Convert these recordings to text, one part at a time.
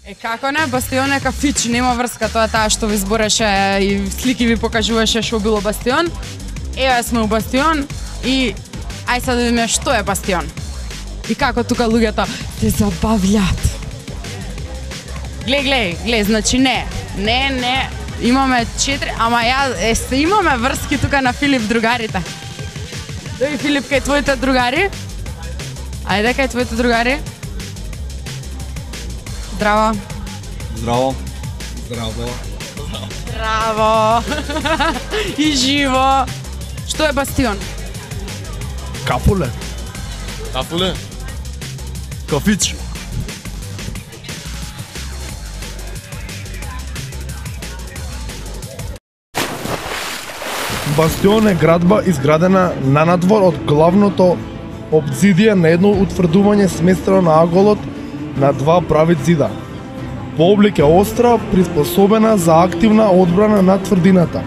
Како не, Бастион е кафич, нема врска тоа таа што ви збореше и слики ви покажуваше што било Бастион. Еве сме у Бастион и ај сега да видиме што е Бастион. И како тука луѓето се забавлјат. Глеј, значи не, имаме 4, ама имаме врски тука на Филип другарите. Дојди Филип кај твоите другари. Ајде кај твоите другари. Здраво. Здраво. И живо. Што е Бастион? Кафуле. Кафич. Бастион е градба изградена на надвор од главното обзидие на едно утврдување сместено на аголот на два прави зида. По облик е остра, приспособена за активна одбрана на тврдината.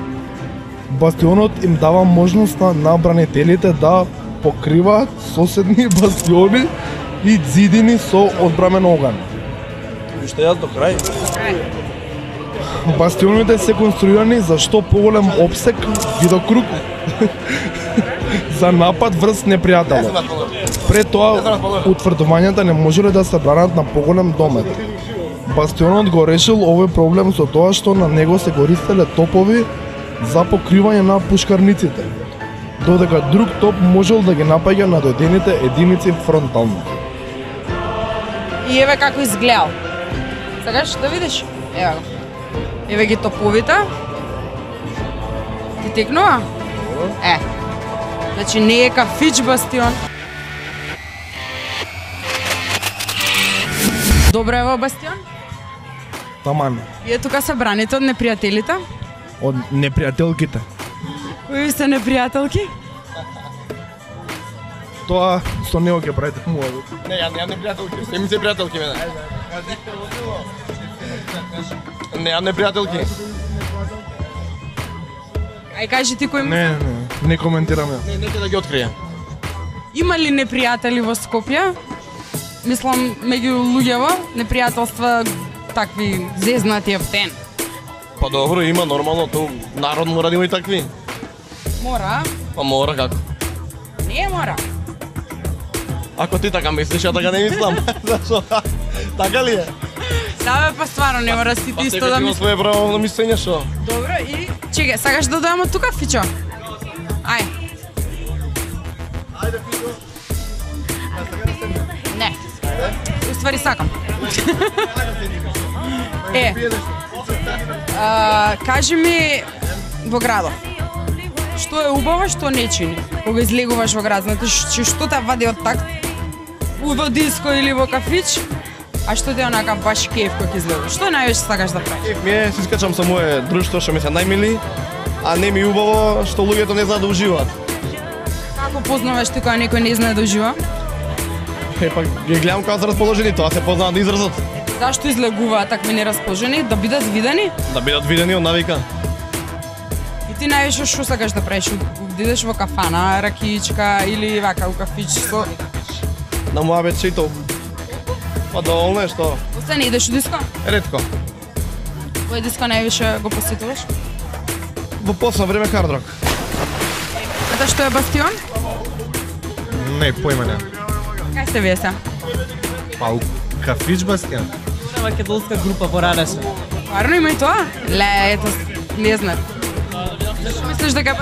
Бастионот им дава можност на набранителите да покриваат соседни бастиони и зидини со одбрамен оган. Уште јас до крај. Бастионите се конструирани за што поголем обсек, видокруг, за напад врз непријателот. Пред тоа, утврдувањата не можеле да се бранат на поголем домет. Бастионот го решил овој проблем со тоа што на него се користеле топови за покривање на пушкарниците, додека друг топ можел да ги напаѓа на дојдените единици фронтално. И еве како изгледал. Сакаш да видиш? Еве го. Еве ги топовите. Ти текнува? Значи не е кафич Бастион. Добро е во Бастион? Таман. Вие тука се браните од непријателите? Од непријателките. Кои се непријателки? Тоа со него ќе правите муавет. Не, ја немам непријателки, се ми се пријателки мене. Немам непријателки. Ај кажи ти кој Не коментирам ја. Не ќе да ги открија. Има ли непријатели во Скопје? Мислам, меѓу луѓево, непријателства такви зезнати ептен. Па добро, има нормално, тоа народ мора да има и такви. Мора? Па мора како? Не мора. Ако ти така мислиш, ја така не мислам. Зашо? Така ли е? Да бе, па стварно не мора си ти исто да Па мислиш. свое право на мислење, шо? Добро, и чекај, сакаш да дојдеме тука, Фичо? Ај. Ајде, Фичо. Не. Уствари сакам. Кажи ми во градот. Што е убаво, што не чини? Кога излегуваш во град, знаеш што те вади од такт? Во диско или во кафич? А што те онака баш кеф кога ќе излегуваш? Што највеќе сакаш да правиш? Кеф ми е, си скачам со мое друштво што ми се најмили, а не ми убаво што луѓето не знаат да уживаат. Како познаваш ти кога некој не знае да ужива? Па ги гледам кога се расположени, тоа се познаат да изразат. Зашто излегуваат такви нерасположени? Да бидат видени? Да бидат видени од навика. И ти највеќе што сакаш да правиш? Да идеш во кафана, ракиичка или вака у кафич со... На муабет и толку. Па доволно е што? Освен идеш у диско? Ретко. Кој диско највише го посетуваш? Во посно време Hard Rock. Ето што е Бастион? Не, појма не. Кај се вие се? Па у кафич Бастион. Македонска група во Радеса. Варно има и тоа? Ле, ето, не знам. Што мислиш дека е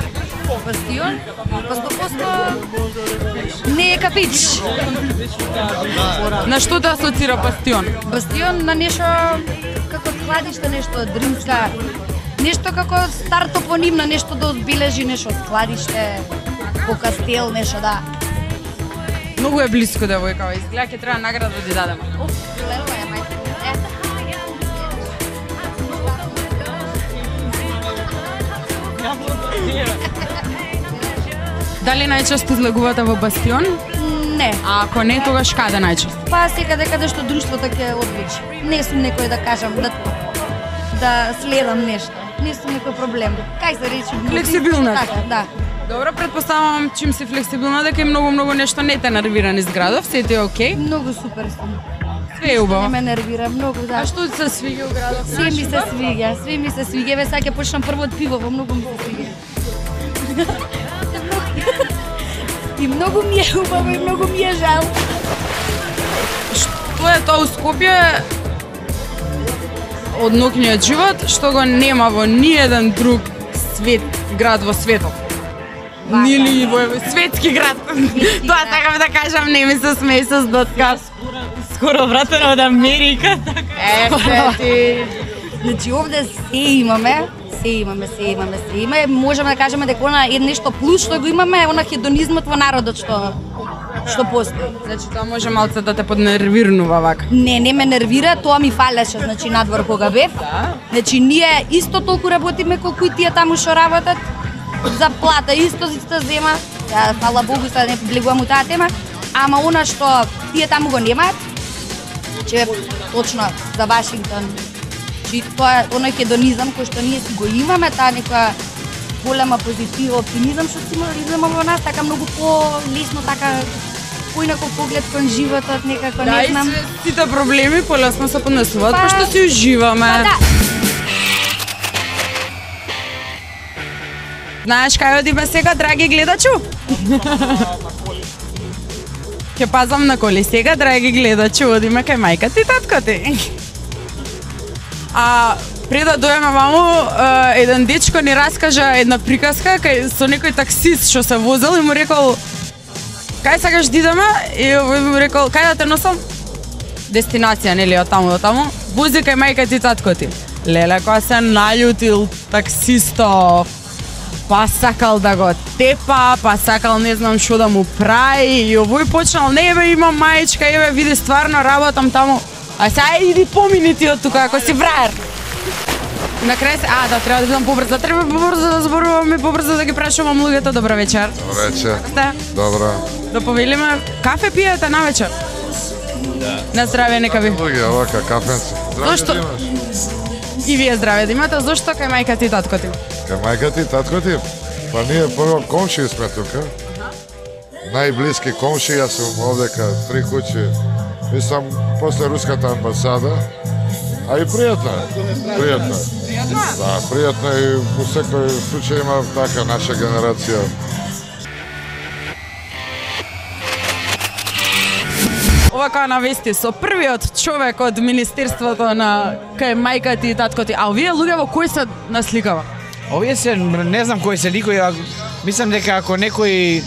Бастион? Па 100% не е кафич. На што те асоцира Бастион? Бастион на нешто како складиште, нешто дримска, нешто како стар топоним на нешто да одбележи, нешто складиште, по кастел, нешто да. Многу е блиско девојка, изгледа ќе треба награда да ти дадеме. Лело е, мајте. Дали најчесто излегувате во Бастион? Не. А ако не, тогаш каде најчесто? Па секаде каде што друштвото ќе одлучи. Не сум некој да кажам да следам нешто. Не сум некој проблем. Кај се речи? Флексибилна. Така, да. Добро, предпоставам чим си флексибилна дека е многу нешто не те нервира низ градов, се ти е окей? Многу супер сум. Све е убаво. Не ме нервира многу, да. А што ти се свиѓа у градот? Све ми се свиѓа. Еве сега ќе почнам прво од пивово, многу ми се свиѓа. И многу ми е убаво и многу ми е жал. Што е тоа у Скопје од ноќниот живот, што го нема во ниеден друг град во светот. Нили во светски град. Тоа сакам да кажам, не ми се смеј со дотка. Скоро вратено од Америка. Значи овде се имаме. Можеме да кажеме дека она е нешто плюс што го имаме, она хедонизмот во народот што постои. Значи тоа може малце да те поднервирнува вака. Не ме нервира, тоа ми фалеше, значи надвор кога бев. Значи ние исто толку работиме колку и тие таму што работат. За плата исто зема. Фала Богу, сега не влегувам у таа тема, ама она што тие таму го немаат, че точно за Вашингтон. Чи тоа е оној хедонизам кој што ние си го имаме, таа некоја голема позитива, оптимизам што си имаме во нас, така многу по-лесно, така поинако поглед кон животот, некако не знам. Да, и сите проблеми полесно се поднесуваат, Па, пошто си уживаме. Да. Знаеш кај одиме сега, драги гледачу? Ќе пазам на коли сега, драги гледачу, одиме кај мајка ти, татко ти. А пред да дојдеме ваму, еден дечко ни раскажа една приказка со некој таксист што се возел и му рекол: "Кај сакаш да идеме?" И овој му рекол: "Кај да те носам?" Дестинација, нели, од таму до таму. "Вози кај мајка ти, татко ти." Леле, кога се наљутил таксистов, па сакал да го тепа, па сакал не знам што да му прави, и овој почнал: "Не бе, имам мајчка, еве види, стварно работам таму." "А сега иди помини ти од тука, ако си фраер." На крај се, да, треба да бидам побрза, треба побрзо да зборувам и побрзо да ги прашувам луѓето. Добра вечер. Добра вечер. Сте? Добра. Да повелиме, кафе пиете на вечер? Да. На здраве, нека ви. Луѓе, овака, кафенце. Зошто? Да имаш? И вие здраве да имате, зошто кај мајка ти и татко ти? Кај мајка ти, татко ти? Па ние прво комши сме тука. Најблиски комши, јас сум овдека 3 куќи. Мислам, после руската амбасада. А и пријатно е. Пријатно е. Да, пријатно е и во секој случај има така наша генерација. Овака навести со првиот човек од Министерството на кај мајка ти и татко ти. А овие луѓе во кој се насликава? Овие се, не знам кој се никој, мислам дека ако некој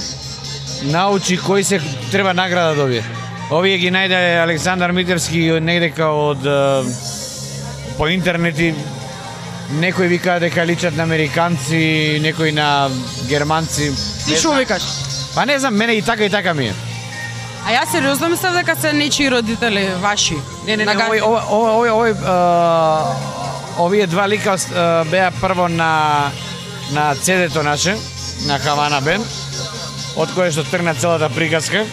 научи кој се треба награда да добие. Овие ги најде Александар Митерски негдека од по интернети. Некој вика дека личат на американци, некој на германци. Ти шо викаш? Па не знам, мене и така ми е. А јас сериозно мислев дека се нечии родители, ваши. Не, На га- овие два лика беа прво на CD-то наше, на Хавана Бенд, од кое што тргна целата приказка,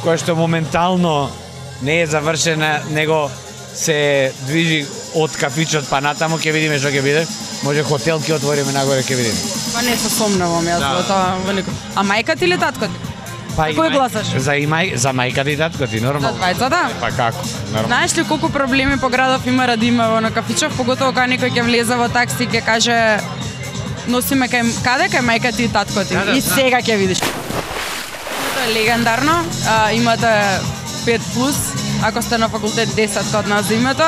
која што моментално не е завршена, него се движи од кафичот па натаму, ќе видиме што ќе биде. Може хотел ќе отвориме нагоре, ќе видиме. Па не се сомневам јас во тоа велико. А мајка ти или татко ти? Па Кој гласаш? За мајка ти и татко ти, За нормално. двајцата? Па како? Нормално. Знаеш ли колку проблеми по градов има ради има во на кафичов, поготово кога некој ќе влезе во такси и ќе каже: "Носиме каде кај мајка ти и татко ти." Да, И да. сега ќе видиш. Тоа е легендарно. Имате 5+, ако сте на факултет 10 код нас за името.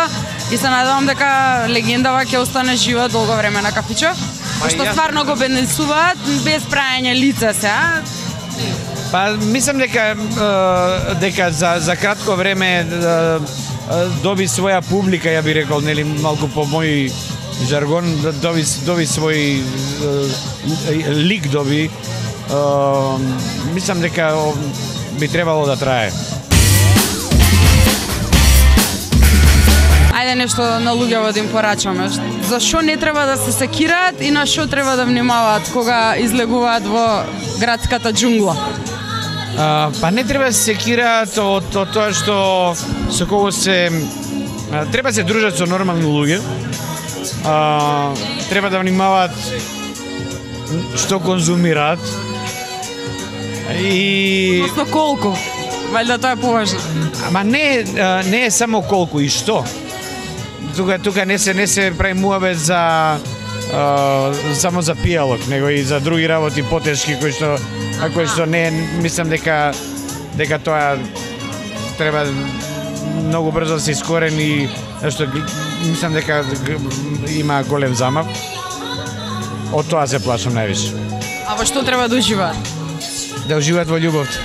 И се надевам дека легендава ќе остане жива долго време на кафичов. Пошто јас- стварно го бенесуваат без прајање лица се, а? Па мислам дека за кратко време доби своја публика, ја би рекол, нели, малку по мој жаргон, доби свој лик доби. Мислам дека би требало да трае. Ајде нешто на луѓето да им порачаме. За што не треба да се секираат и на што треба да внимаваат кога излегуваат во градската џунгла? Па не треба да се секираат од тоа што со кого се треба се дружат со нормални луѓе. Треба да внимаваат што конзумираат. И Односно колку? Валјда тоа е поважно. Ама не е само колку и што. Тука не се прави муабет за само за пијалок, него и за други работи потешки кои што не мислам дека тоа треба многу брзо да се искорени, што мислам дека има голем замав. Од тоа се плашам највише. А во што треба да уживаат? Да уживаат во љубовта.